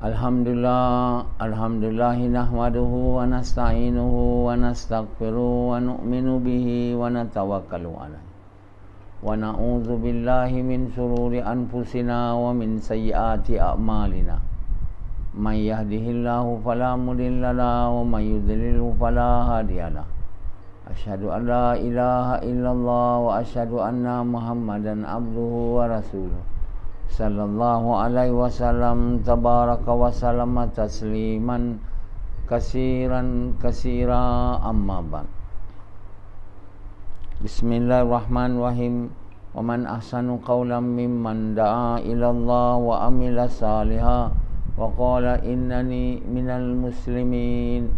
Alhamdulillahi nahmaduhu wa nasta'inuhu wa nastaghfiruhu wa nu'minu bihi wa natawakkalu alaihi wa na'udzu billahi min shururi anfusina wa min sayyiati a'malina. May yahdihillahu fala mudilla lahu wa may yudlilhu fala hadiyalah. Asyhadu an la ilaha illallah wa asyhadu anna Muhammadan abduhu wa rasuluh. Sallallahu alaihi wasallam tabaraka wa sallama tasliman kasiran kasira amma ba'd. Bismillahirrahmanirrahim. Wa man ahsanu qawlan mimman da'a ila Allah wa amila salihan wa qala innani minal muslimin.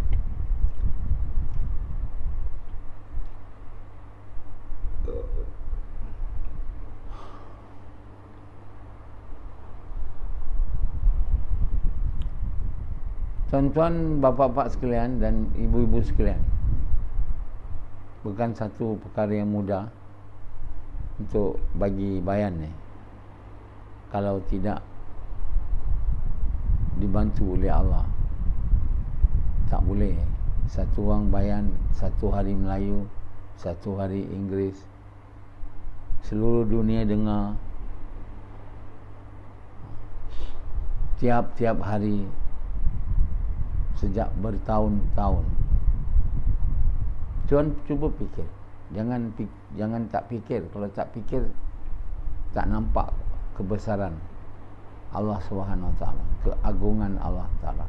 Tuan-tuan, bapa-bapa sekalian dan ibu-ibu sekalian, bukan satu perkara yang mudah untuk bagi bayan ni kalau tidak dibantu oleh Allah. Tak boleh satu orang bayan satu hari Melayu, satu hari Inggeris, seluruh dunia dengar tiap-tiap hari sejak bertahun-tahun. Tuan cuba fikir. Jangan tak fikir. Kalau tak fikir, tak nampak kebesaran Allah Subhanahu Wa Taala, keagungan Allah Taala.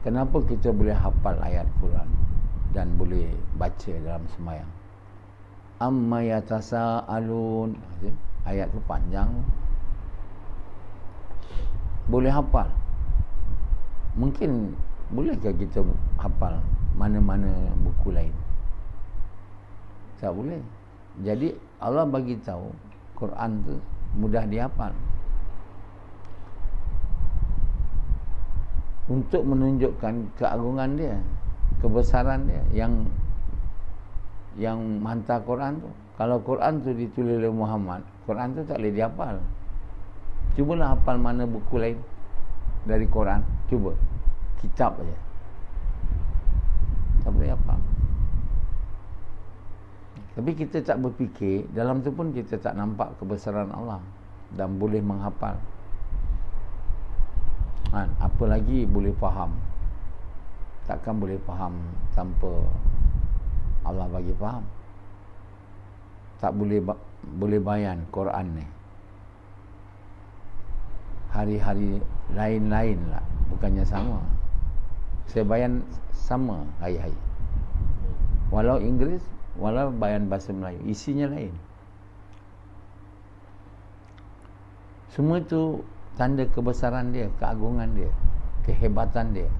Kenapa kita boleh hafal ayat Quran dan boleh baca dalam sembahyang? Amma yatasaalun. Ayat tu panjang. Boleh hafal. Mungkin bolehkah kita hafal mana-mana buku lain? Tak boleh. Jadi Allah bagi tahu Quran tu mudah dihafal. Untuk menunjukkan keagungan dia, kebesaran dia yang hantar Quran tu. Kalau Quran tu ditulis oleh Muhammad, Quran tu tak boleh dihafal. Cubalah hafal mana buku lain dari Quran. Cuba. Kitab aja. Tak boleh hafal. Tapi kita tak berfikir, dalam tu pun kita tak nampak kebesaran Allah dan boleh menghafal. Apa lagi boleh faham? Takkan boleh faham tanpa Allah bagi faham. Tak boleh bayan Quran ni. Hari-hari lain-lain lah, bukannya sama. Saya bayan sama hari-hari. Walau Inggeris, walau bayan bahasa Melayu, isinya lain. Semua itu tanda kebesaran dia, keagungan dia, kehebatan dia.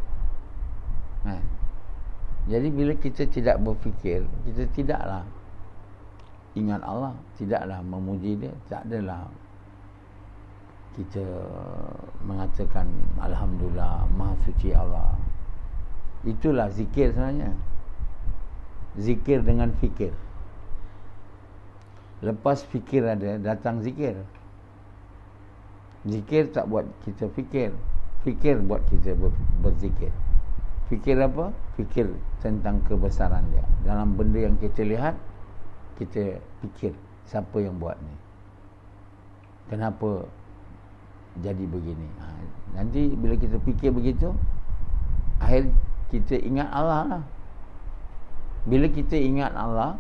Jadi bila kita tidak berfikir, kita tidaklah ingat Allah, tidaklah memuji dia, tak adalah kita mengatakan Alhamdulillah, Maha Suci Allah. Itulah zikir sebenarnya. Zikir dengan fikir. Lepas fikir ada, datang zikir. Zikir tak buat kita fikir, fikir buat kita berzikir. Fikir apa? Fikir tentang kebesaran dia. Dalam benda yang kita lihat, kita fikir siapa yang buat ni, kenapa jadi begini. Nanti bila kita fikir begitu, akhir kita ingat Allah lah. Bila kita ingat Allah,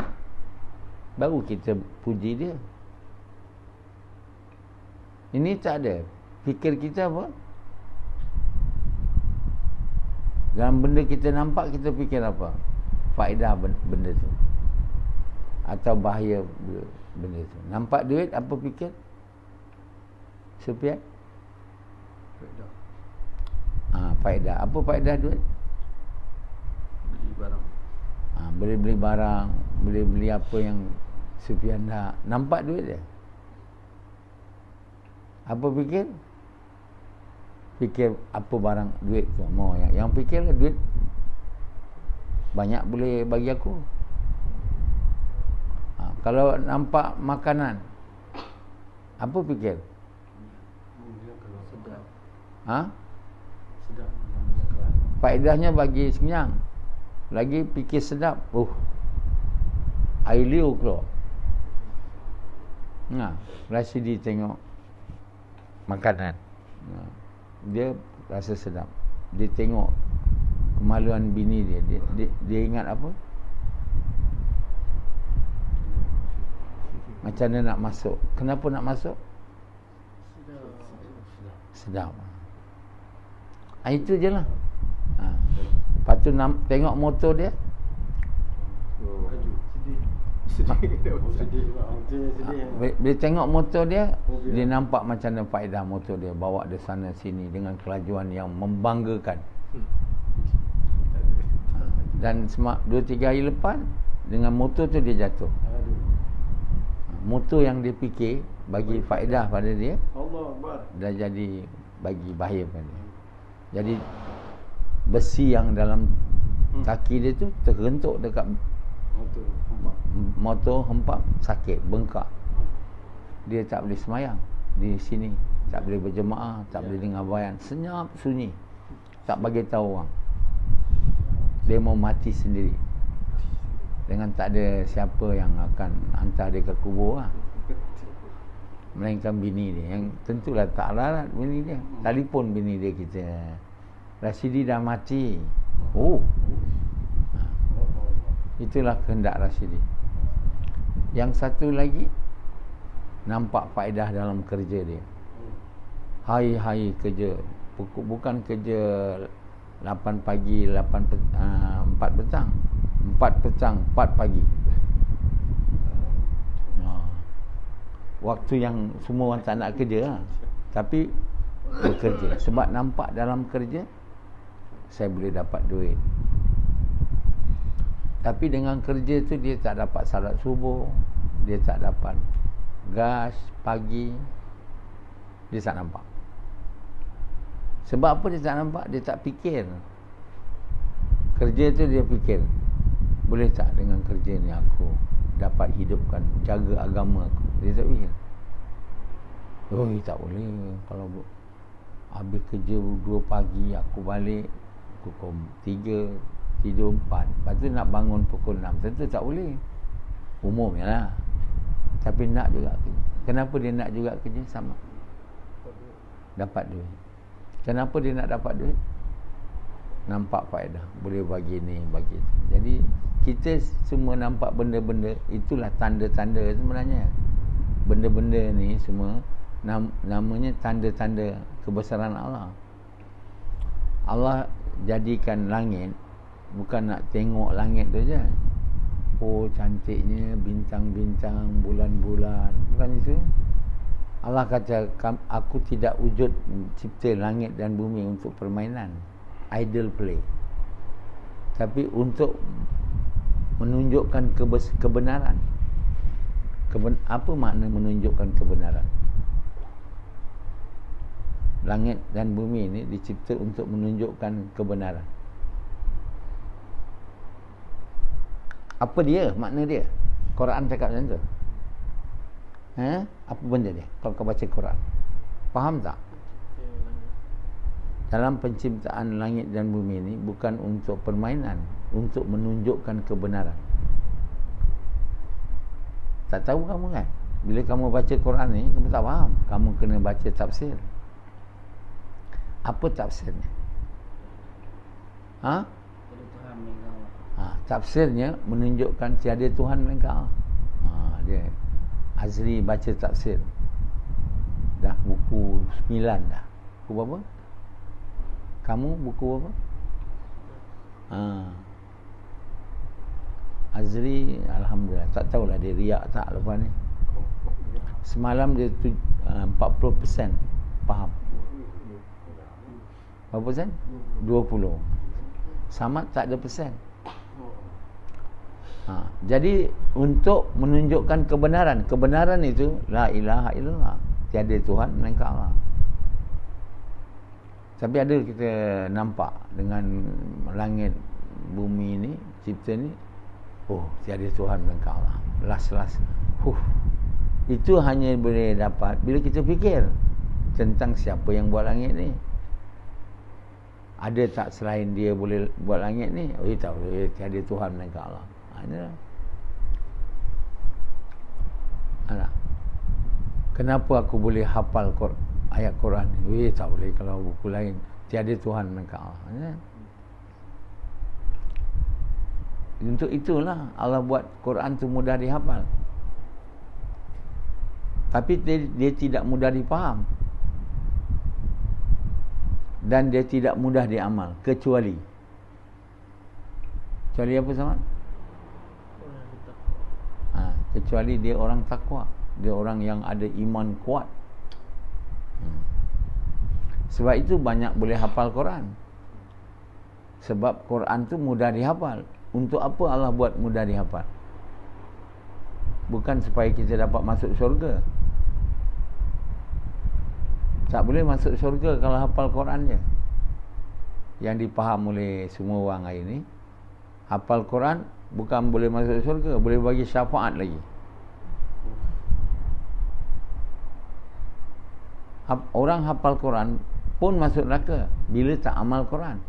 baru kita puji dia. Ini tak ada. Fikir kita apa? Dalam benda kita nampak, kita fikir apa? Faedah benda tu, atau bahaya benda tu. Nampak duit, apa fikir? Supiat? Faedah. Faedah. Apa faedah duit? Beli barang. Boleh beli barang, boleh beli apa yang Sufian nak. Nampak duit dia. Apa fikir? Fikir apa barang duit tu. Mau yang fikirlah duit banyak boleh bagi aku. Kalau nampak makanan, apa fikir? Kalau sedap. Sedap. Namanya kelapa. Faedahnya bagi kenyang. Lagi fikir sedap. Air liur keluar. Rashidi tengok makanan. Dia rasa sedap. Dia tengok kemaluan bini dia. Dia ingat apa? Macam mana nak masuk. Kenapa nak masuk? Sedap. Itu je lah. Lepas tu tengok motor dia. Bila tengok motor dia, dia nampak macam mana faedah motor dia. Bawa dia sana sini dengan kelajuan yang membanggakan. Dan 2-3 hari lepas, dengan motor tu dia jatuh. Motor yang dia fikir bagi faedah pada dia, dah jadi bagi bahaya pada dia. Jadi besi yang dalam kaki dia tu terhentuk dekat motor, hempap, sakit, bengkak. Dia tak boleh semayang di sini, tak boleh berjemaah, tak boleh dengar bayan, senyap sunyi, tak bagi tahu orang. Dia mau mati sendiri dengan tak ada siapa yang akan hantar dia ke kubur lah. Melainkan bini dia, yang tentulah tak larat bini dia. Telefon bini dia kita, Rashidi dah mati. Itulah kehendak Rashidi. Yang satu lagi, nampak faedah dalam kerja dia. Hari-hari kerja, bukan kerja 8 pagi, 4 petang, 4 petang, 4 pagi. Waktu yang semua orang tak nak kerja lah. Tapi bekerja. Sebab nampak dalam kerja, saya boleh dapat duit. Tapi dengan kerja tu dia tak dapat salat subuh, dia tak dapat gas pagi, dia tak nampak. Sebab apa dia tak nampak? Dia tak fikir. Kerja tu dia fikir, boleh tak dengan kerja ni aku dapat hidupkan, jaga agama aku. Dia tak fikir, tak boleh. Kalau habis kerja 2 pagi, aku balik pukul 3, tidur 4, lepas tu nak bangun pukul 6. Tentu tak boleh. Umumnya lah. Tapi nak juga kerja. Kenapa dia nak juga kerja? Sama, dapat duit. Kenapa dia nak dapat duit? Nampak faedah, boleh bagi ni, bagi tu. Jadi kita semua nampak benda-benda, itulah tanda-tanda sebenarnya. Benda-benda ni semua namanya tanda-tanda kebesaran Allah. Allah jadikan langit bukan nak tengok langit tu je. Cantiknya bintang-bintang, bulan-bulan, bukan itu. Allah kata, aku tidak wujud cipta langit dan bumi untuk permainan, idle play, tapi untuk menunjukkan kebenaran. Apa makna menunjukkan kebenaran? Langit dan bumi ini dicipta untuk menunjukkan kebenaran. Apa dia? Makna dia? Quran cakap macam tu. Apa benda dia? Kalau kau baca Quran, faham tak? Dalam penciptaan langit dan bumi ini bukan untuk permainan, untuk menunjukkan kebenaran. Tak tahu kamu kan? Bila kamu baca Quran ni, kamu tak faham. Kamu kena baca tafsir. Apa tafsirnya? Tafsirnya menunjukkan tiada Tuhan melainkan Allah. Dia Azri baca tafsir dah buku 9 dah. Buku berapa? Kamu buku berapa? Azri alhamdulillah, tak tahulah dia riak tak lepas ni. Semalam dia 40% faham. Berapa persen? 20. Samad tak ada persen. Jadi untuk menunjukkan kebenaran itu la ilaha illallah, tiada Tuhan melainkan Allah. Tapi ada kita nampak dengan langit bumi ni, cipta ni, tiada Tuhan melainkan Allah. Las. Itu hanya boleh dapat bila kita fikir tentang siapa yang buat langit ni. ada tak selain dia boleh buat langit ni? Tahu tiada Tuhan melainkan Allah. Inilah. Alah. Kenapa aku boleh hafal ayat Quran ni? Tak boleh kalau buku lain. Tiada Tuhan melainkan Allah. Untuk itulah Allah buat Quran tu mudah dihafal. Tapi dia tidak mudah dipaham. Dan dia tidak mudah diamal. Kecuali apa Samad? Kecuali dia orang takwa. Dia orang yang ada iman kuat. Sebab itu banyak boleh hafal Quran. Sebab Quran tu mudah dihafal. Untuk apa Allah buat mudah dihafal? Bukan supaya kita dapat masuk syurga. Tak boleh masuk syurga kalau hafal Quran je. Yang dipaham oleh semua orang hari ni, hafal Quran bukan boleh masuk syurga, boleh bagi syafaat lagi. Orang hafal Quran pun masuk neraka bila tak amal Quran.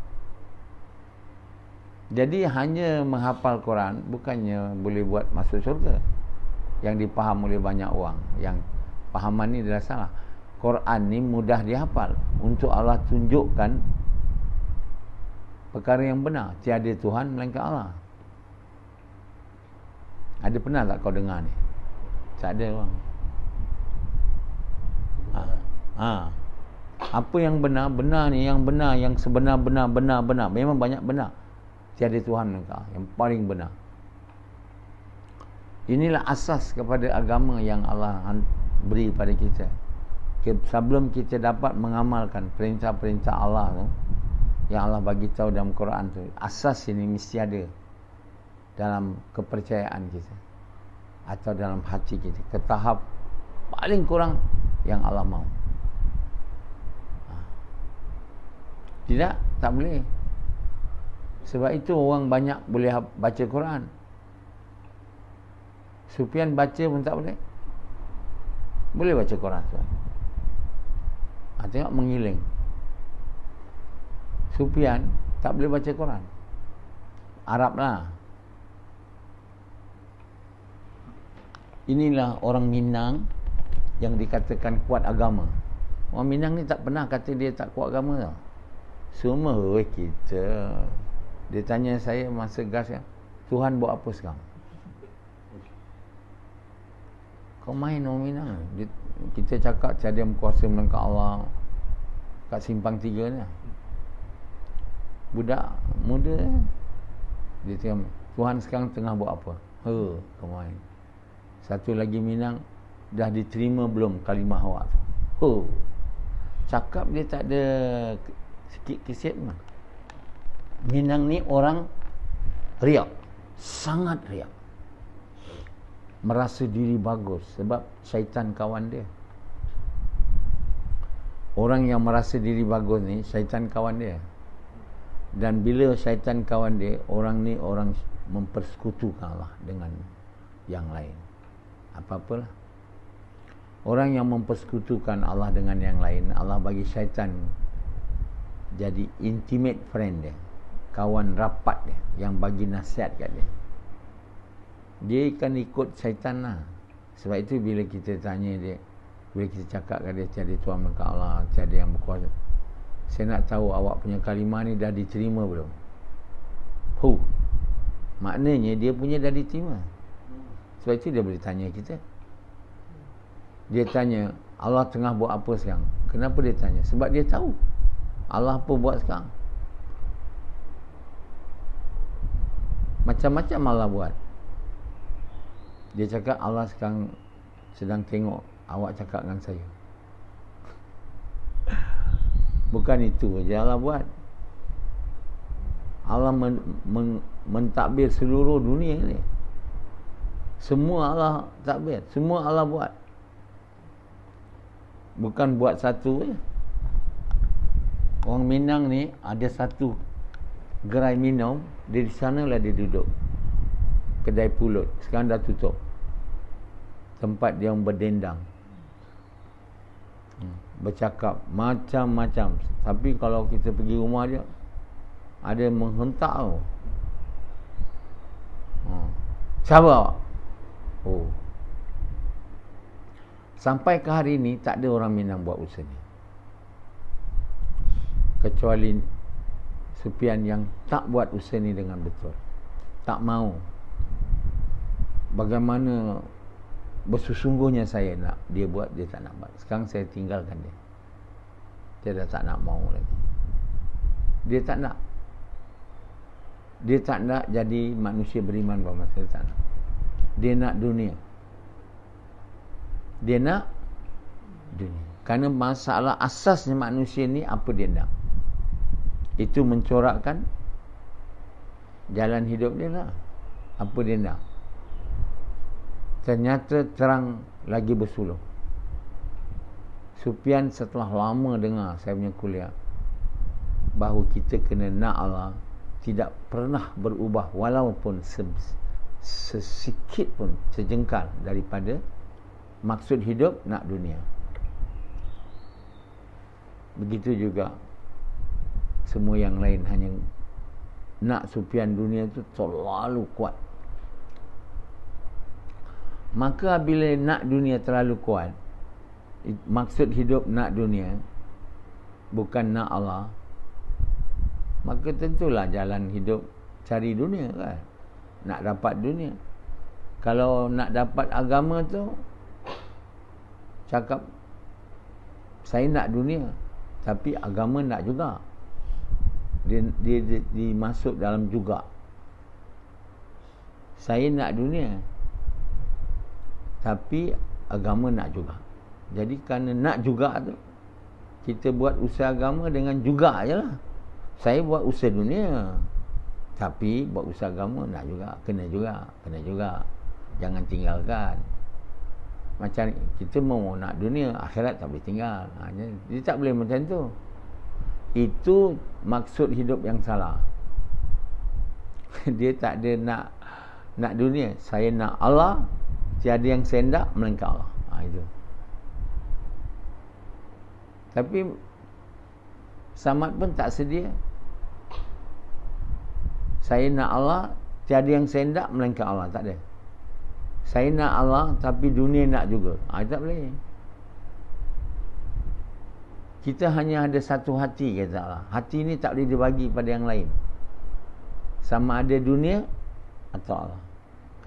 Jadi hanya menghafal Quran bukannya boleh buat masuk syurga. Yang dipaham oleh banyak orang, yang pahaman ni adalah salah. Quran ni mudah dihafal untuk Allah tunjukkan perkara yang benar. Tiada Tuhan melainkan Allah. Ada pernah tak kau dengar ni? Tak ada orang. Apa yang benar? Benar ni yang benar, yang sebenar-benar, benar-benar. Memang banyak benar. Tiada Tuhan melainkan Allah. Yang paling benar. Inilah asas kepada agama yang Allah beri pada kita. Sebelum kita dapat mengamalkan perintah-perintah Allah tu, yang Allah bagi tahu dalam Quran tu, asas ini mesti ada dalam kepercayaan kita atau dalam hati kita, ke tahap paling kurang yang Allah mahu. Tidak, tak boleh. Sebab itu orang banyak boleh baca Quran. Sufyan baca pun tak boleh. Boleh baca Quran tu. Tengok mengiling. Sufyan tak boleh baca Quran. Arab lah. Inilah orang Minang yang dikatakan kuat agama. Orang Minang ni tak pernah kata dia tak kuat agama tau. Semua kita. Dia tanya saya masa gas ya, Tuhan buat apa sekarang? Kau main orang Minang. Kita cakap tiada yang kuasa melainkan Allah kat simpang 3 ni. Budak muda dia tengok Tuhan sekarang tengah buat apa? Kau main. Satu lagi Minang, dah diterima belum kalimah awak tu? Cakap dia tak ada sikit kesit mah. Minang ni orang riak. Sangat riak. Merasa diri bagus sebab syaitan kawan dia. Orang yang merasa diri bagus ni syaitan kawan dia. Dan bila syaitan kawan dia, orang ni orang mempersekutukan Allah dengan yang lain. Apa-apalah. Orang yang mempersekutukan Allah dengan yang lain, Allah bagi syaitan jadi intimate friend dia, kawan rapat dia, yang bagi nasihat kat dia. Dia akan ikut syaitan lah. Sebab itu bila kita tanya dia, bila kita cakap kat dia tiada Tuhan melainkan Allah, tiada yang berkuasa, saya nak tahu awak punya kalimah ni dah diterima belum? Maknanya dia punya dah diterima. Sebab itu dia boleh tanya kita. Dia tanya Allah tengah buat apa sekarang? Kenapa dia tanya? Sebab dia tahu Allah apa buat sekarang. Macam-macam Allah buat. Dia cakap Allah sekarang sedang tengok awak cakap dengan saya. Bukan itu je Allah buat. Allah mentadbir seluruh dunia ni. Semua Allah takbir, semua Allah buat. Bukan buat satu je. Orang Minang ni ada satu gerai minum, dia di sanalah dia duduk. Kedai pulut, sekarang dah tutup. Tempat dia berdendang, bercakap macam-macam. Tapi kalau kita pergi rumah dia, Ada menghentak tu. Siapa awak? Oh. Sampai ke hari ni tak ada orang Minang buat usaha ni. Kecuali Sufian yang tak buat usaha ni dengan betul. Tak mau. Bagaimana bersungguhnya saya nak dia buat, dia tak nak buat. Sekarang saya tinggalkan dia. Dia dah tak nak mau lagi. Dia tak nak. Dia tak nak jadi manusia beriman pada masa dia tak nak. Dia nak dunia. Dia nak dunia. Kerana masalah asasnya manusia ni apa dia nak. Itu mencorakkan jalan hidup dia lah. Apa dia nak. Ternyata terang lagi bersuluh. Sufian setelah lama dengar saya punya kuliah, bahawa kita kena nak Allah, tidak pernah berubah walaupun sesikit pun, sejengkal daripada maksud hidup nak dunia. Begitu juga semua yang lain, hanya nak Sufian dunia itu terlalu kuat. Maka bila nak dunia terlalu kuat, maksud hidup nak dunia, bukan nak Allah, maka tentulah jalan hidup cari dunia kan. Nak dapat dunia. Kalau nak dapat agama tu, cakap saya nak dunia, tapi agama nak juga. Dia dimasuk dalam juga. Saya nak dunia, tapi agama nak juga. Jadi kerana nak juga tu, kita buat usaha agama dengan juga je lah. Saya buat usaha dunia, tapi buat usaha agama nak juga. Kena juga. Jangan tinggalkan. Macam kita mau nak dunia, akhirat tak boleh tinggal. Dia tak boleh macam tu. Itu maksud hidup yang salah. Dia tak ada nak dunia. Saya nak Allah, tiada yang saya nak melainkan Allah. Itu. Tapi Samad pun tak sedia. Saya nak Allah, tiada yang saya nak melainkan Allah. Tak ada. Saya nak Allah, tapi dunia nak juga. Tak boleh. Kita hanya ada satu hati, kata Allah. Hati ni tak boleh dibagi pada yang lain. Sama ada dunia atau Allah.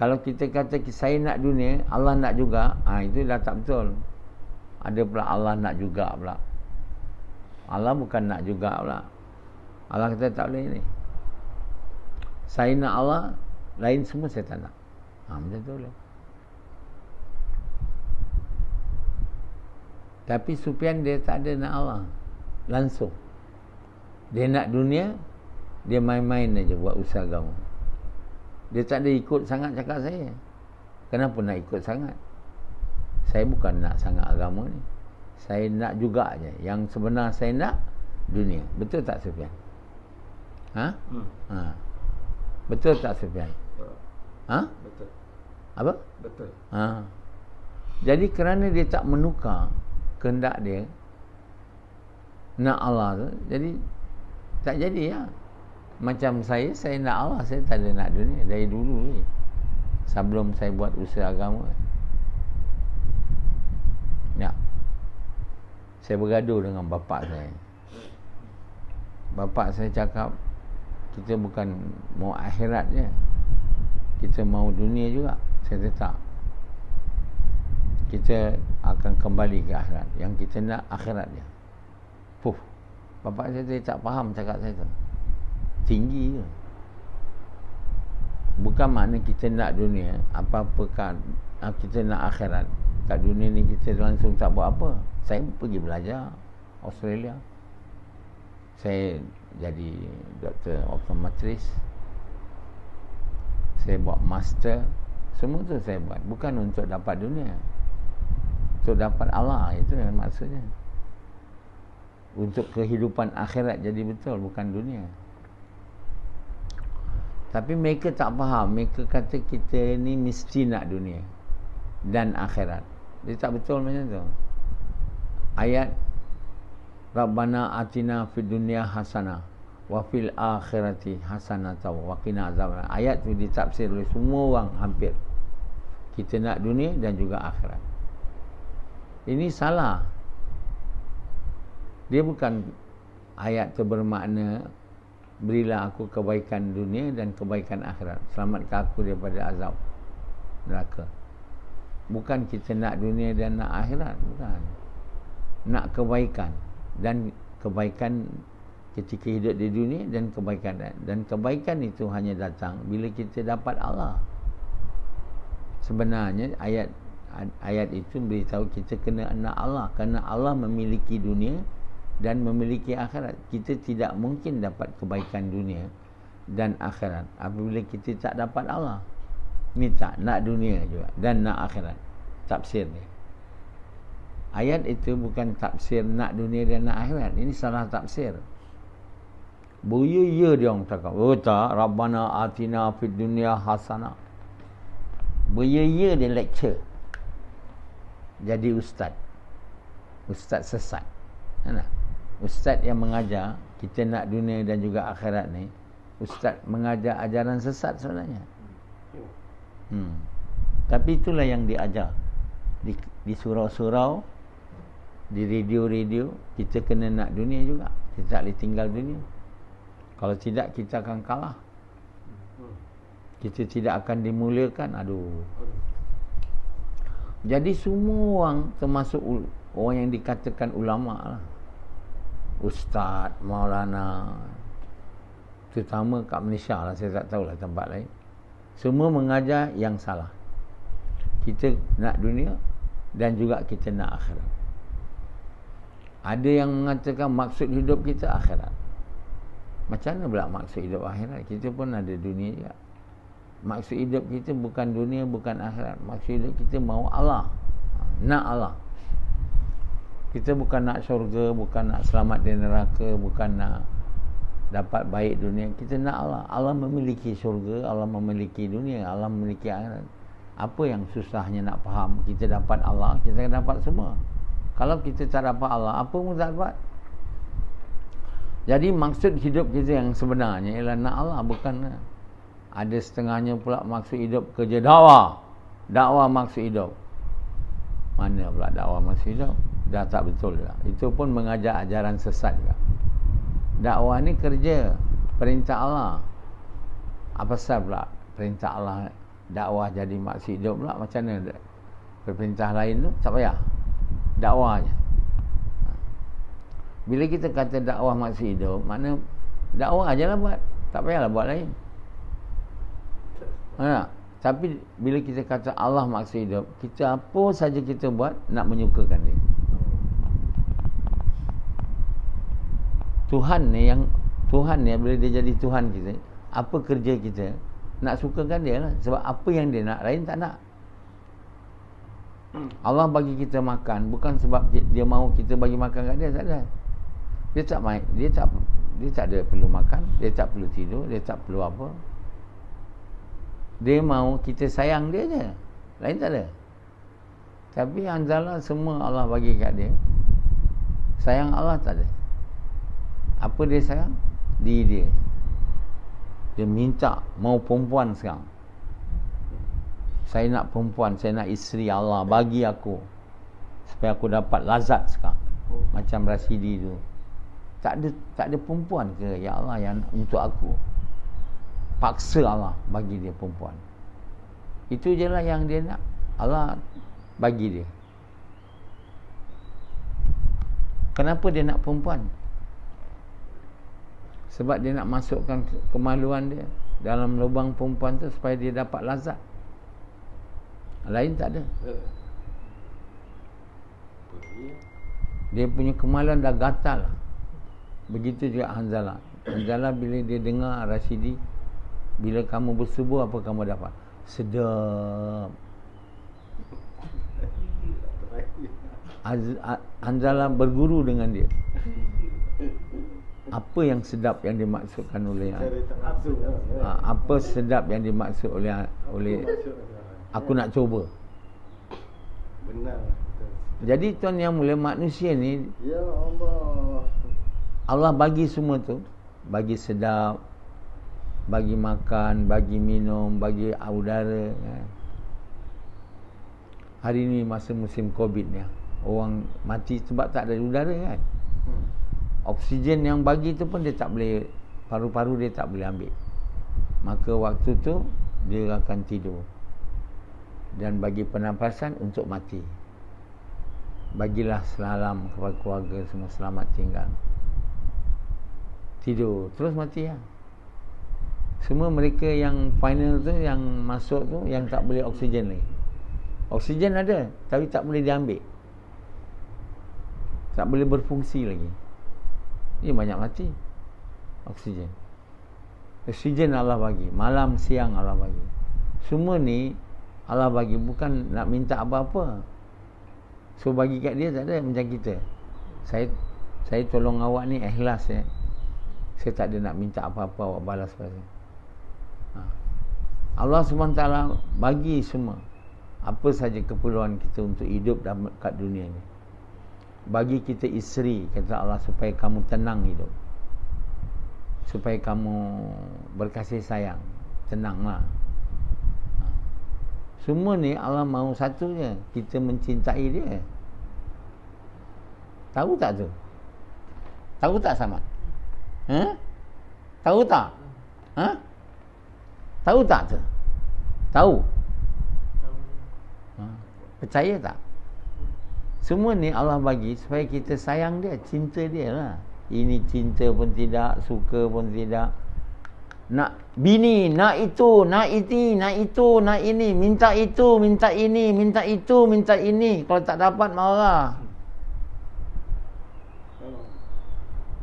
Kalau kita kata saya nak dunia, Allah nak juga, itu dah tak betul. Ada pula Allah nak juga pula. Allah bukan nak juga pula. Allah kata tak boleh ni. Saya nak Allah, lain semua saya tak nak. Macam tu boleh. Tapi Sufian dia tak ada nak Allah langsung. Dia nak dunia, dia main-main aja buat usaha agama. Dia tak ada ikut sangat cakap saya. Kenapa nak ikut sangat? Saya bukan nak sangat agama ni. Saya nak juga aja. Yang sebenar saya nak dunia. Betul tak Sufian? Betul tak Sufian? Betul. Apa? Betul. Jadi kerana dia tak menukar kehendak dia nak Allah tu, jadi tak jadi ya. Macam saya nak Allah, saya tak ada nak dunia dari dulu ni. Sebelum saya buat usaha agama. Ya. Saya bergaduh dengan bapa saya. Bapa saya cakap, kita bukan mau akhirat je, kita mau dunia juga. Saya tetap, kita akan kembali ke akhirat. Yang kita nak akhirat je. Bapa saya tak faham cakap saya tu. Tinggi je. Bukan makna kita nak dunia, apa-apa kan kita nak akhirat. Kat dunia ni kita langsung tak buat apa. Saya pergi belajar Australia. Saya jadi doktor optometris. Saya buat master. Semua tu saya buat. Bukan untuk dapat dunia, untuk dapat Allah. Itu yang maksudnya. Untuk kehidupan akhirat jadi betul, bukan dunia. Tapi mereka tak faham. Mereka kata kita ni mesti nak dunia dan akhirat. Dia tak betul macam tu. Ayat Rabbana atina fid dunya hasanah wa fil akhirati hasanatan wa qina azabannar. Ayat tu ditafsir oleh semua orang hampir. Kita nak dunia dan juga akhirat. Ini salah. Dia bukan ayat tu bermakna berilah aku kebaikan dunia dan kebaikan akhirat. Selamatkan aku daripada azab neraka. Bukan kita nak dunia dan nak akhirat, bukan. Nak kebaikan dan kebaikan ketika hidup di dunia dan kebaikan itu hanya datang bila kita dapat Allah. Sebenarnya ayat itu beritahu kita kena nak Allah, kerana Allah memiliki dunia dan memiliki akhirat. Kita tidak mungkin dapat kebaikan dunia dan akhirat apabila kita tak dapat Allah. Ni tak nak dunia juga dan nak akhirat. Tafsir ni. Ayat itu bukan tafsir nak dunia dan nak akhirat. Ini salah tafsir. Buya dia orang cakap. Oh tak, Rabbana atina fid dunya hasanah. Buya dia lecture. Jadi ustaz. Ustaz sesat. Mana? Ustaz yang mengajar kita nak dunia dan juga akhirat ni, ustaz mengajar ajaran sesat sebenarnya. Tapi itulah yang diajar di surau-surau, di radio-radio. Kita kena nak dunia juga. Kita tak boleh tinggal dunia. Kalau tidak, kita akan kalah. Kita tidak akan dimuliakan. Aduh. Jadi semua orang, termasuk orang yang dikatakan ulama lah, ustaz, maulana, terutama kat Malaysia lah, saya tak tahulah tempat lain, semua mengajar yang salah. Kita nak dunia dan juga kita nak akhirat. Ada yang mengatakan maksud hidup kita akhirat. Macam mana pula maksud hidup akhirat? Kita pun ada dunia juga. Maksud hidup kita bukan dunia, bukan akhirat. Maksud hidup kita mahu Allah. Nak Allah. Kita bukan nak syurga, bukan nak selamat dari neraka, bukan nak dapat baik dunia. Kita nak Allah. Allah memiliki syurga, Allah memiliki dunia, Allah memiliki akhirat. Apa yang susahnya nak faham? Kita dapat Allah, kita akan dapat semua. Kalau kita tak dapat Allah, apa pun tak dapat. Jadi maksud hidup kita yang sebenarnya ialah nak Allah, bukan ada setengahnya pula maksud hidup kerja dakwah. Dakwah maksud hidup. Mana pula dakwah maksud hidup? Dah tak betul lah. Itu pun mengajar ajaran sesat juga. Dakwah ni kerja, perintah Allah. Apa sebab pula perintah Allah dakwah jadi maksud hidup pula? Macam mana perintah lain tu? Tak payah. Dakwah je. Bila kita kata dakwah maksud hidup, makna dakwah je lah buat. Tak payahlah buat lain. Tapi bila kita kata Allah maksud hidup, kita apa saja kita buat nak menyukakan dia. Tuhan ni bila dia jadi Tuhan kita, apa kerja kita? Nak sukakan dia lah. Sebab apa yang dia nak, lain tak nak. Allah bagi kita makan bukan sebab dia mahu kita bagi makan kat dia, tak ada. Dia tak ada perlu makan, dia tak perlu tidur, dia tak perlu apa. Dia mahu kita sayang dia je, lain tak ada. Tapi anzalah semua Allah bagi kat dia. Sayang Allah tak ada. Apa dia sayang? Diri dia. Dia minta mau perempuan sekarang. Saya nak perempuan, saya nak isteri, Allah bagi aku supaya aku dapat lazat sekarang. Macam Rasidi tu. Tak ada perempuan ke ya Allah yang untuk aku? Paksa Allah bagi dia perempuan. Itu je lah yang dia nak. Allah bagi dia. Kenapa dia nak perempuan? Sebab dia nak masukkan kemaluan dia dalam lubang perempuan tu supaya dia dapat lazat. Lain tak ada. Dia punya kemaluan dah gatal. Begitu juga Hanzalah. Hanzalah bila dia dengar Rasidi, bila kamu bersubuh apa kamu dapat? Sedap. Hanzalah berguru dengan dia. Apa yang sedap yang dimaksudkan oleh apa sedap yang dimaksud oleh aku nak cuba. Benar. Jadi tuan yang mulia, manusia ni ya Allah Allah bagi semua tu bagi sedap, bagi makan, bagi minum, bagi udara. Hari ni masa musim Covid ni, orang mati sebab tak ada udara kan. Oksigen yang bagi tu pun dia tak boleh, paru-paru dia tak boleh ambil. Maka waktu tu dia akan tidur dan bagi pernafasan untuk mati. Bagilah salam kepada keluarga semua selamat tinggal. Tidur terus mati lah. Semua mereka yang final tu, yang masuk tu, yang tak boleh oksigen lagi. Oksigen ada tapi tak boleh diambil, tak boleh berfungsi lagi. Dia banyak mati. Oksigen Allah bagi, malam siang Allah bagi. Semua ni Allah bagi, bukan nak minta apa-apa. So bagi kat dia tak ada macam kita. Saya tolong awak ni ikhlas ya. Saya tak ada nak minta apa-apa awak balas pada saya. Allah SWT bagi semua apa saja keperluan kita untuk hidup kat dunia ni. Bagi kita isteri, kata Allah, supaya kamu tenang hidup, supaya kamu berkasih sayang, tenanglah. Semua ni Allah mahu satu je, kita mencintai dia. Tahu tak tu? Tahu tak Samad? Tahu tak? Tahu tak tu? Tahu? Percaya tak? Semua ni Allah bagi supaya kita sayang dia, cinta dia lah. Ini cinta pun tidak, suka pun tidak. Nak bini, nak itu, nak ini, nak itu, nak ini, minta itu, minta ini, minta itu, minta ini. Kalau tak dapat marah.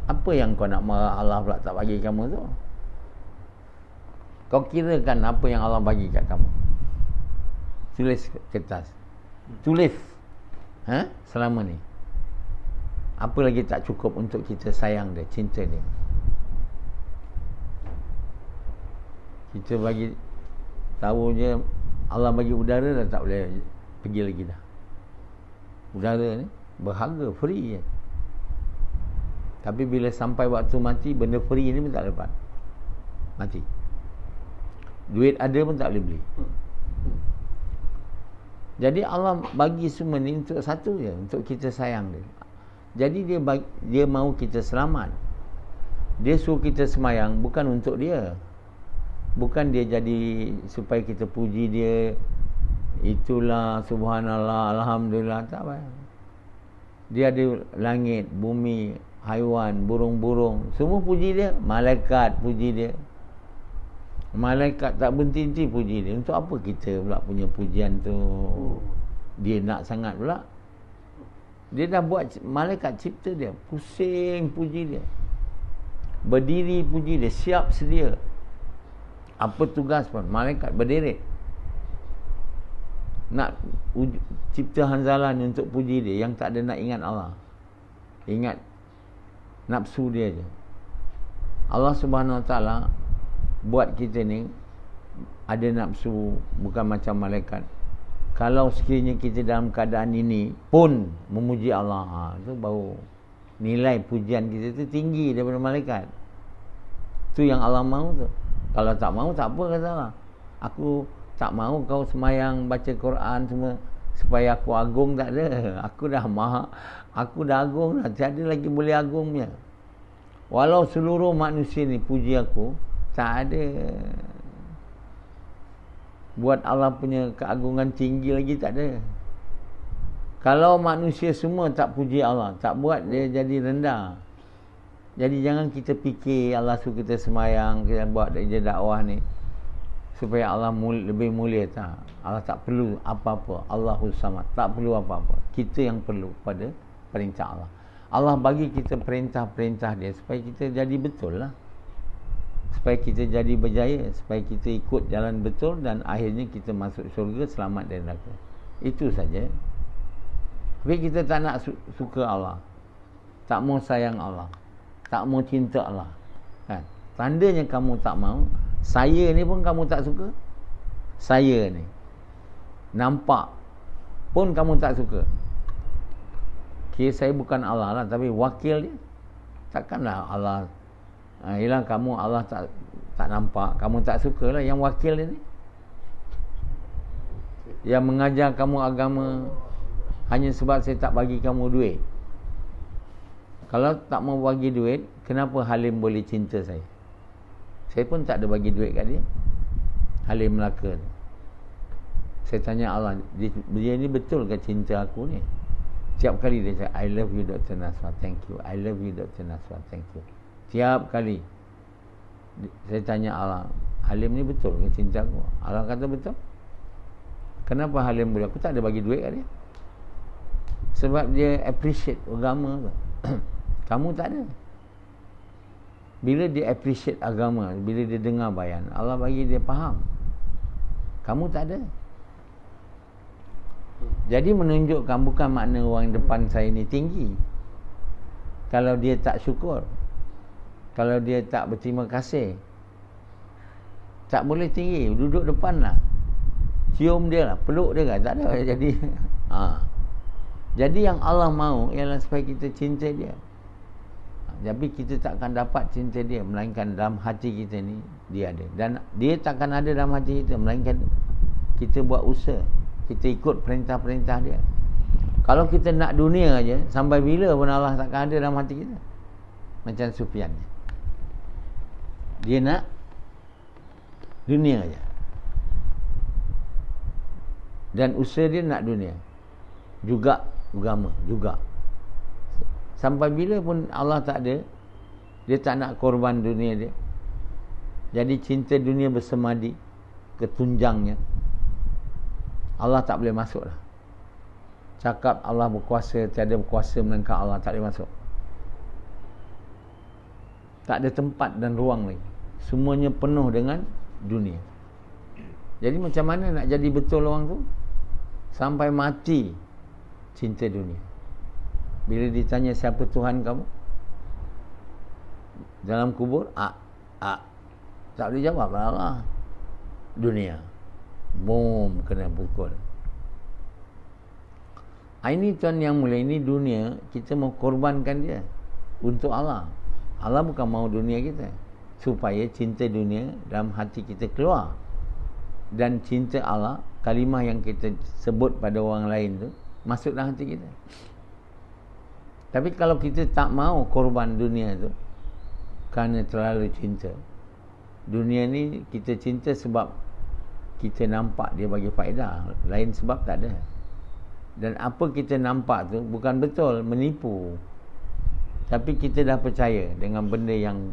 Apa yang kau nak marah Allah pula tak bagi kamu tu? Kau kirakan apa yang Allah bagi kat kamu. Tulis kertas. Tulis. Selama ni. Apa lagi tak cukup untuk kita sayang dia, cinta dia. Kita bagi tahu je Allah bagi udara dah tak boleh pergi lagi dah. Udara ni berharga, free je. Tapi bila sampai waktu mati, benda free ni pun tak dapat. Mati. Duit ada pun tak boleh beli. Jadi Allah bagi semua ni untuk satu je, untuk kita sayang dia. Jadi dia mahu kita selamat. Dia suruh kita semayang bukan untuk dia. Bukan dia jadi supaya kita puji dia. Itulah subhanallah, alhamdulillah, tak payah. Dia ada langit, bumi, haiwan, burung-burung, semua puji dia. Malaikat puji dia. Malaikat tak berhenti puji dia. Untuk apa kita pula punya pujian tu? Dia nak sangat pula. Dia dah buat, malaikat cipta dia, pusing puji dia, berdiri puji dia, siap sedia. Apa tugas pun malaikat berdiri nak cipta hanzalan untuk puji dia, yang tak ada nak ingat Allah, ingat nafsu dia je. Allah Subhanahu Wa Taala buat kita ni ada nafsu, bukan macam malaikat. Kalau sekiranya kita dalam keadaan ini pun memuji Allah, itu baru nilai pujian kita tu tinggi daripada malaikat. Tu yang Allah mahu tu. Kalau tak mahu tak apa, kata Allah. Aku tak mahu kau semayang, baca Quran semua supaya aku agung, tak ada. Aku dah agung dah, tiada lagi boleh agungnya. Walau seluruh manusia ni puji aku, tak ada. Buat Allah punya keagungan tinggi lagi tak ada. Kalau manusia semua tak puji Allah, tak buat dia jadi rendah. Jadi jangan kita fikir Allah suruh kita semayang, kita buat dia dakwah ni supaya Allah lebih mulia, tak. Allah tak perlu apa-apa. Allahus Samad, tak perlu apa-apa. Kita yang perlu pada perintah Allah. Allah bagi kita perintah-perintah dia supaya kita jadi betul lah, supaya kita jadi berjaya, supaya kita ikut jalan betul dan akhirnya kita masuk syurga selamat dari neraka. Itu saja. Tapi kita tak nak suka Allah, tak mau sayang Allah, tak mau cinta Allah, kan? Tandanya kamu tak mau. Saya ni pun kamu tak suka. Saya ni nampak pun kamu tak suka. Kira saya bukan Allah lah, tapi wakil dia. Takkanlah Allah Yelah kamu Allah tak nampak, kamu tak suka lah yang wakil dia ni, yang mengajar kamu agama hanya sebab saya tak bagi kamu duit. Kalau tak mau bagi duit, kenapa Halim boleh cinta saya? Saya pun tak ada bagi duit kat dia. Halim Melaka tu. Saya tanya Allah, dia ni betul ke cinta aku ni? Tiap kali dia cakap, I love you Dr. Naswar, thank you. I love you Dr. Naswar, thank you. Tiap kali saya tanya Allah, Halim ni betul ke cinta aku? Allah kata betul. Kenapa Halim boleh? Aku tak ada bagi duit kat dia. Sebab dia appreciate agama tu. Kamu tak ada. Bila dia appreciate agama, bila dia dengar bayan, Allah bagi dia faham. Kamu tak ada. Jadi menunjukkan bukan makna orang depan saya ni tinggi. Kalau dia tak syukur, kalau dia tak berterima kasih, tak boleh tinggi. Duduk depan lah, cium dia lah, peluk dia kan, tak ada. Jadi Jadi yang Allah mahu ialah supaya kita cinta dia. Tapi kita takkan dapat cinta dia melainkan dalam hati kita ni dia ada. Dan dia takkan ada dalam hati kita melainkan kita buat usaha, kita ikut perintah-perintah dia. Kalau kita nak dunia aja, sampai bila pun Allah takkan ada dalam hati kita. Macam Sufyan, dia nak dunia aja, dan usaha dia nak dunia juga, agama juga. Sampai bila pun Allah tak ada, dia tak nak korban dunia dia. Jadi cinta dunia bersemadi ke tunjangnya. Allah tak boleh masuk lah. Cakap Allah berkuasa, tiada berkuasa melainkan Allah, tak boleh masuk. Tak ada tempat dan ruang lagi. Semuanya penuh dengan dunia. Jadi macam mana nak jadi betul orang tu? Sampai mati cinta dunia. Bila ditanya siapa Tuhan kamu dalam kubur, tak boleh jawab, Allah. Dunia. Boom, kena pukul. Ini tuan yang mulia, ini dunia, kita mau korbankan dia untuk Allah. Allah bukan mau dunia kita, supaya cinta dunia dalam hati kita keluar, dan cinta Allah, kalimah yang kita sebut pada orang lain tu, masuk dalam hati kita. Tapi kalau kita tak mau korban dunia tu kerana terlalu cinta dunia ni, kita cinta sebab kita nampak dia bagi faedah, lain sebab tak ada. Dan apa kita nampak tu bukan betul, menipu. Tapi kita dah percaya dengan benda yang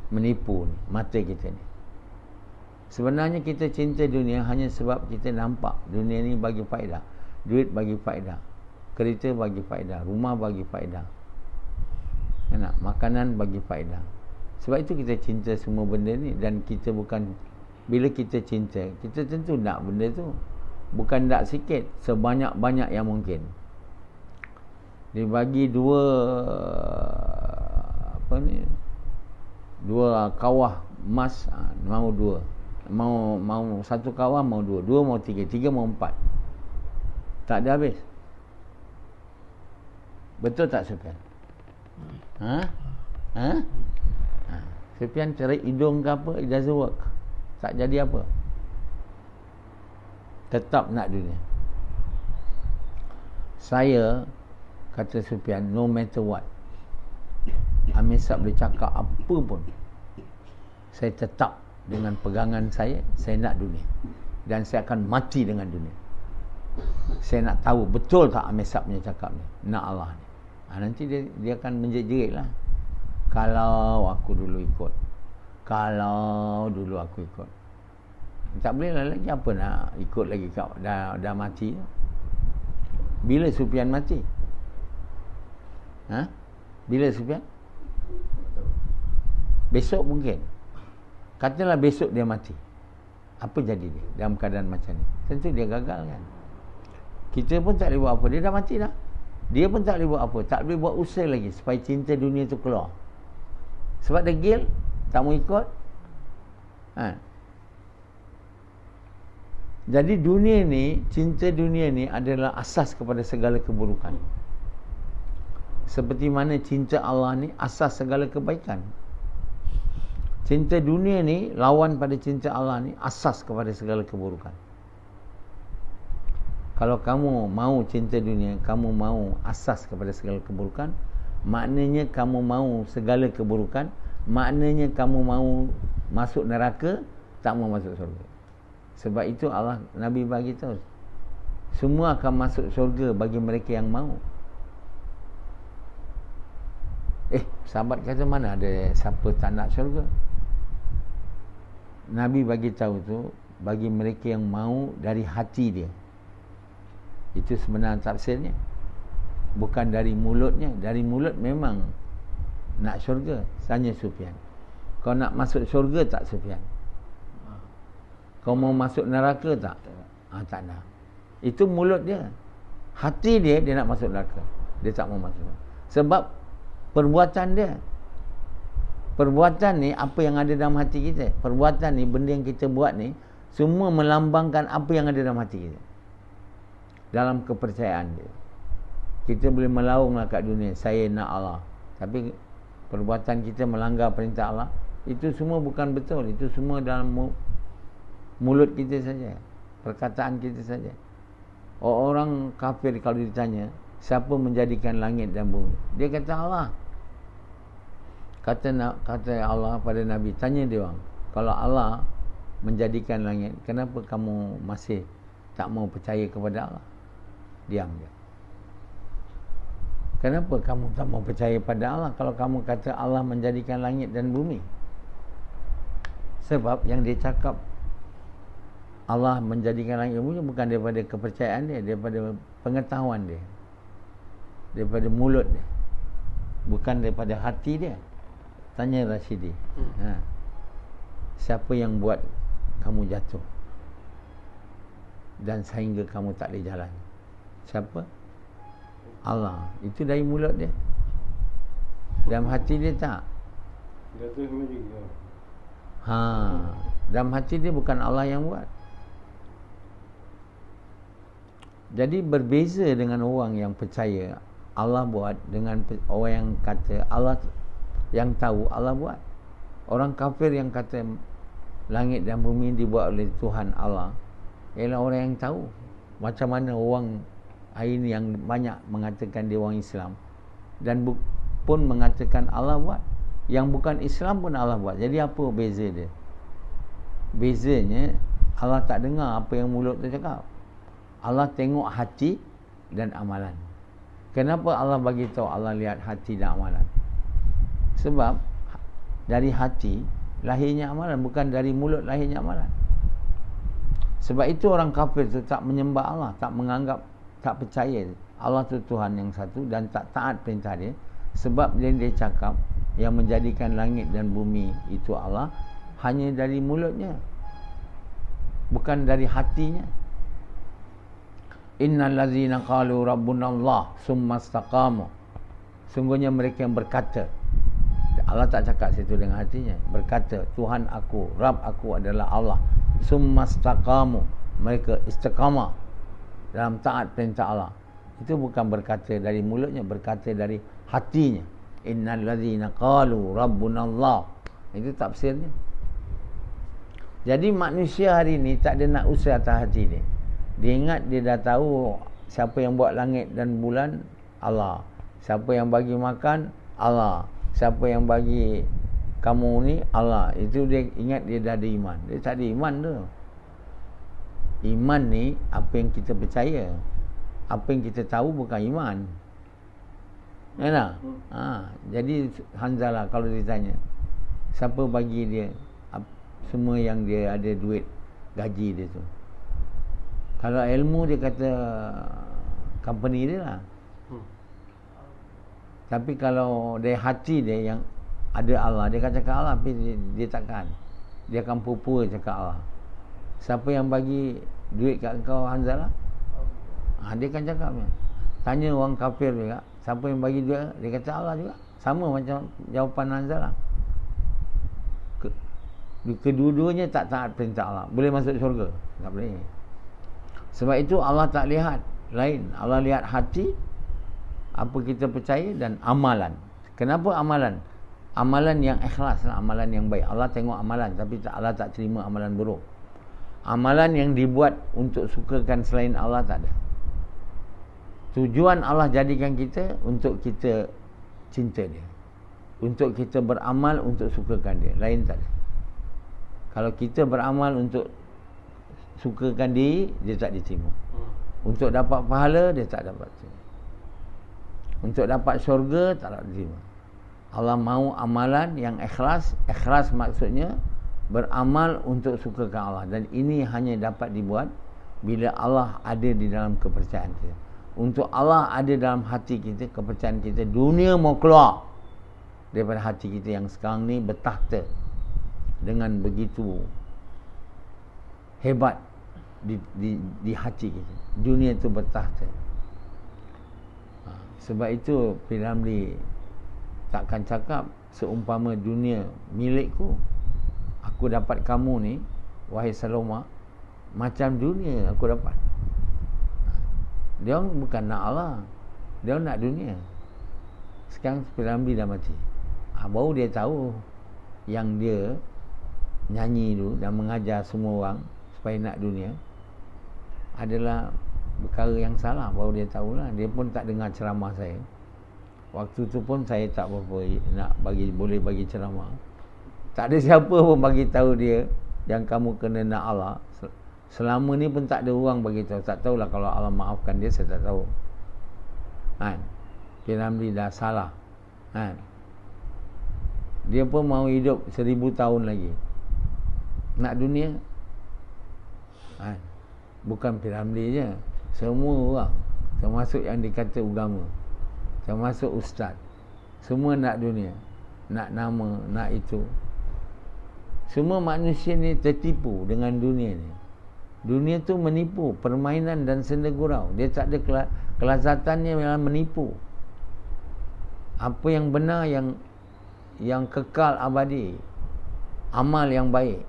menipu ni, mata kita ni. Sebenarnya kita cinta dunia hanya sebab kita nampak dunia ni bagi faedah. Duit bagi faedah, kereta bagi faedah, rumah bagi faedah, makanan bagi faedah. Sebab itu kita cinta semua benda ni. Dan kita bukan, bila kita cinta, kita tentu nak benda tu. Bukan nak sikit, sebanyak-banyak yang mungkin. Dia bagi dua kawah emas, mau dua. Mau satu kawah, mau dua. Dua mau tiga, tiga mau empat. Tak ada habis. Betul tak Sufyan? Sufyan cari hidung ke apa, it doesn't work. Tak jadi apa. Tetap nak dunia. Saya, kata Sufyan, no matter what, Amir Sab boleh cakap apa pun, saya tetap dengan pegangan saya nak dunia. Dan saya akan mati dengan dunia. Saya nak tahu betul tak Amir Sab punya cakap ni, nak Allah ni. Nanti dia akan menjerit lah. Kalau aku dulu ikut, kalau dulu aku ikut. Tak boleh lah lagi, apa nak ikut lagi kau, dah mati. Bila Sufyan mati? Bila Sufyan? Besok mungkin. Katalah besok dia mati, apa jadi dia dalam keadaan macam ni? Tentu dia gagal kan. Kita pun tak boleh buat apa, dia dah mati dah. Dia pun tak boleh buat apa, tak boleh buat usaha lagi supaya cinta dunia tu keluar. Sebab degil, tak mau ikut. Jadi dunia ni, cinta dunia ni adalah asas kepada segala keburukan. Seperti mana cinta Allah ni asas segala kebaikan. Cinta dunia ni lawan pada cinta Allah ni, asas kepada segala keburukan. Kalau kamu mau cinta dunia, kamu mau asas kepada segala keburukan, maknanya kamu mau segala keburukan, maknanya kamu mau masuk neraka, tak mau masuk syurga. Sebab itu Allah, Nabi bagi tahu, semua akan masuk syurga bagi mereka yang mau. Sahabat kata, mana ada siapa tak nak syurga? Nabi bagi tahu tu, bagi mereka yang mau dari hati dia. Itu sebenarnya tafsirnya. Bukan dari mulutnya. Dari mulut memang nak syurga, tanya Sufyan. Kau nak masuk syurga tak, Sufyan? Kau mau masuk neraka tak? Tak nak. Itu mulut dia. Hati dia, dia nak masuk neraka. Dia tak mau masuk. Sebab perbuatan dia. Perbuatan ni, apa yang ada dalam hati kita. Perbuatan ni, benda yang kita buat ni, semua melambangkan apa yang ada dalam hati kita. Dalam kepercayaan dia. Kita boleh melaunglah kat dunia, saya nak Allah. Tapi perbuatan kita melanggar perintah Allah, itu semua bukan betul. Itu semua dalam mulut kita saja, perkataan kita saja. Orang kafir kalau ditanya, siapa menjadikan langit dan bumi? Dia kata Allah. Kata Allah pada Nabi, tanya dia orang, kalau Allah menjadikan langit, kenapa kamu masih tak mau percaya kepada Allah? Diam dia. Kenapa kamu tak mau percaya pada Allah kalau kamu kata Allah menjadikan langit dan bumi? Sebab yang dia cakap Allah menjadikan langit dan bumi bukan daripada kepercayaan dia, daripada pengetahuan dia, daripada mulut dia, bukan daripada hati dia. Tanya Rashidi, siapa yang buat kamu jatuh dan sehingga kamu tak boleh jalan? Siapa? Allah. Itu dari mulut dia. Dalam hati dia tak. Jatuh sendiri. Dalam hati dia bukan Allah yang buat. Jadi berbeza dengan orang yang percaya Allah buat, dengan orang yang kata Allah yang tahu Allah buat. Orang kafir yang kata langit dan bumi dibuat oleh Tuhan Allah ialah orang yang tahu. Macam mana orang hari ini yang banyak mengatakan dia orang Islam dan pun mengatakan Allah buat. Yang bukan Islam pun Allah buat. Jadi apa beza dia? Bezanya Allah tak dengar apa yang mulut tu cakap. Allah tengok hati dan amalan. Kenapa Allah bagi tahu Allah lihat hati dan amalan? Sebab dari hati lahirnya amalan, bukan dari mulut lahirnya amalan. Sebab itu orang kafir tu tak menyembah Allah, tak menganggap, tak percaya Allah tu Tuhan yang satu dan tak taat perintah dia. Sebab dia cakap yang menjadikan langit dan bumi itu Allah hanya dari mulutnya, bukan dari hatinya. Innal ladzina qalu rabbuna Allah summa istaqamu. Sungguhnya mereka yang berkata, Allah tak cakap situ dengan hatinya, berkata Tuhan aku, Rabb aku adalah Allah, summa istaqamu, mereka istiqamah dalam taat perintah Allah. Itu bukan berkata dari mulutnya, berkata dari hatinya. Innal ladzina qalu rabbuna Allah. Itu tafsirnya. Jadi manusia hari ni tak ada nak usaha atas hati dia. Dia ingat dia dah tahu siapa yang buat langit dan bulan, Allah. Siapa yang bagi makan, Allah. Siapa yang bagi kamu ni, Allah. Itu dia ingat dia dah ada iman. Dia tak ada iman tu. Iman ni apa yang kita percaya. Apa yang kita tahu bukan iman. Ya tak? Jadi Hanzalah kalau ditanya, siapa bagi dia semua yang dia ada duit gaji dia tu? Kalau ilmu dia kata company dia lah. Tapi kalau dari hati dia yang ada Allah, dia akan cakap Allah, tapi dia takkan. Dia akan pura-pura cakap Allah. Siapa yang bagi duit kat kau, Hanzalah? Dia akan cakap. Tanya orang kafir juga, siapa yang bagi duit? Dia kata Allah juga. Sama macam jawapan Hanzalah. Kedua-duanya tak taat perintah Allah. Boleh masuk syurga? Tak boleh. Sebab itu Allah tak lihat lain. Allah lihat hati, apa kita percaya, dan amalan. Kenapa amalan? Amalan yang ikhlas lah, amalan yang baik. Allah tengok amalan, tapi Allah tak terima amalan buruk. Amalan yang dibuat untuk sukakan selain Allah tak ada. Tujuan Allah jadikan kita untuk kita cinta dia, untuk kita beramal untuk sukakan dia. Lain tak ada. Kalau kita beramal untuk sukakan diri, dia tak diterima. Untuk dapat pahala, dia tak dapat terima. Untuk dapat syurga, tak dapat terima. Allah mahu amalan yang ikhlas. Ikhlas maksudnya beramal untuk sukakan Allah. Dan ini hanya dapat dibuat bila Allah ada di dalam kepercayaan kita. Untuk Allah ada dalam hati kita, kepercayaan kita, dunia mau keluar daripada hati kita yang sekarang ni bertakhta dengan begitu hebat di hati kita. Dunia itu bertakhta. Sebab itu P.Ramlee takkan cakap seumpama dunia milikku, aku dapat kamu ni, wahai Saloma, macam dunia aku dapat. Dia bukan nak Allah, dia nak dunia. Sekarang P.Ramlee dah mati, baru dia tahu yang dia nyanyi tu dan mengajar semua orang supaya nak dunia adalah perkara yang salah. Baru dia tahulah. Dia pun tak dengar ceramah saya. Waktu tu pun saya tak berapa nak boleh bagi ceramah. Tak ada siapa pun bagi tahu dia yang kamu kena nak Allah. Selama ni pun tak ada orang bagi tahu. Tak tahulah kalau Allah maafkan dia, saya tak tahu. Kan? P.Ramlee dah salah. Kan? Dia pun mahu hidup 1000 tahun lagi. Nak dunia. Kan? Bukan P.Ramlee je. Semua orang, termasuk yang dikata agama, termasuk ustaz, semua nak dunia, nak nama, nak itu. Semua manusia ni tertipu dengan dunia ni. Dunia tu menipu, permainan dan senda gurau. Dia tak ada kelazatannya dalam menipu. Apa yang benar, yang kekal abadi, amal yang baik,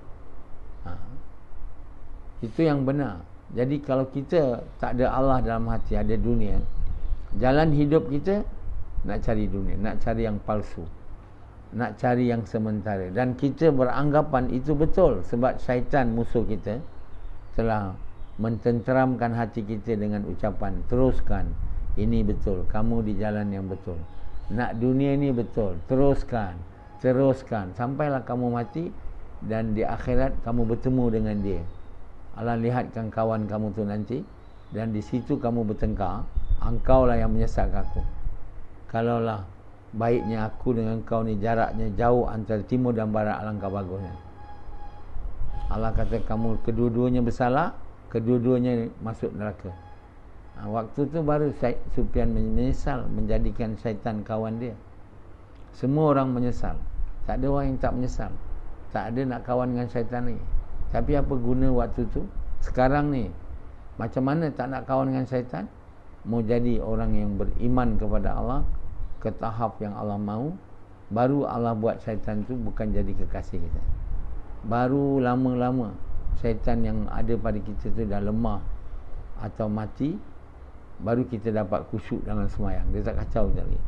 itu yang benar. Jadi kalau kita tak ada Allah dalam hati, ada dunia, jalan hidup kita nak cari dunia, nak cari yang palsu, nak cari yang sementara. Dan kita beranggapan itu betul sebab syaitan musuh kita telah mententeramkan hati kita dengan ucapan, teruskan, ini betul, kamu di jalan yang betul, nak dunia ni betul, teruskan, sampailah kamu mati dan di akhirat kamu bertemu dengan dia. Allah lihatkan kawan kamu tu nanti, dan di situ kamu bertengkar, engkaulah yang menyesatkan aku. Kalaulah baiknya aku dengan kau ni jaraknya jauh antara timur dan barat, alangkah bagusnya. Allah kata kamu kedua-duanya bersalah, kedua-duanya masuk neraka. Waktu tu baru Sufyan menyesal menjadikan syaitan kawan dia. Semua orang menyesal, tak ada orang yang tak menyesal. Tak ada nak kawan dengan syaitan ni. Tapi apa guna waktu tu? Sekarang ni macam mana tak nak kawan dengan syaitan? Mau jadi orang yang beriman kepada Allah ke tahap yang Allah mahu, baru Allah buat syaitan tu bukan jadi kekasih kita. Baru lama-lama syaitan yang ada pada kita tu dah lemah atau mati, baru kita dapat khusyuk dalam sembahyang. Dia tak kacau lagi.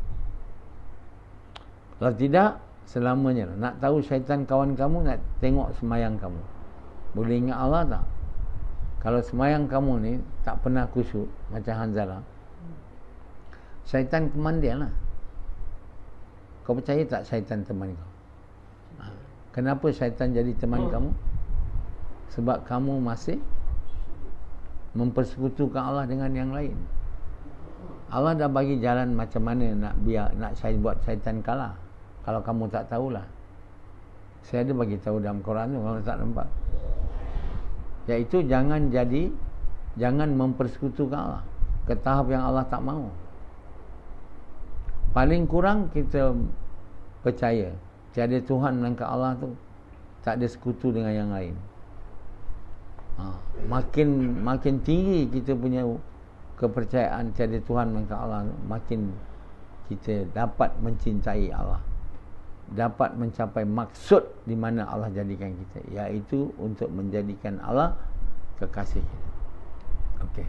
Kalau tidak, selamanya nak tahu syaitan kawan kamu, nak tengok sembahyang kamu. Boleh ingat Allah tak? Kalau sembahyang kamu ni tak pernah khusyuk macam Hanzalah, syaitan teman dia lah. Kau percaya tak syaitan teman kau? Kenapa syaitan jadi teman kamu? Sebab kamu masih mempersekutukan Allah dengan yang lain. Allah dah bagi jalan macam mana nak buat syaitan kalah. Kalau kamu tak tahulah. Saya ada bagi tahu dalam Quran tu, kalau tak nampak. Iaitu jangan mempersekutukan Allah ke tahap yang Allah tak mahu. Paling kurang kita percaya tiada Tuhan melainkan Allah tu, tak ada sekutu dengan yang lain. Makin tinggi kita punya kepercayaan tiada Tuhan melainkan Allah, makin kita dapat mencintai Allah, dapat mencapai maksud di mana Allah jadikan kita, iaitu untuk menjadikan Allah kekasih kita. Okey.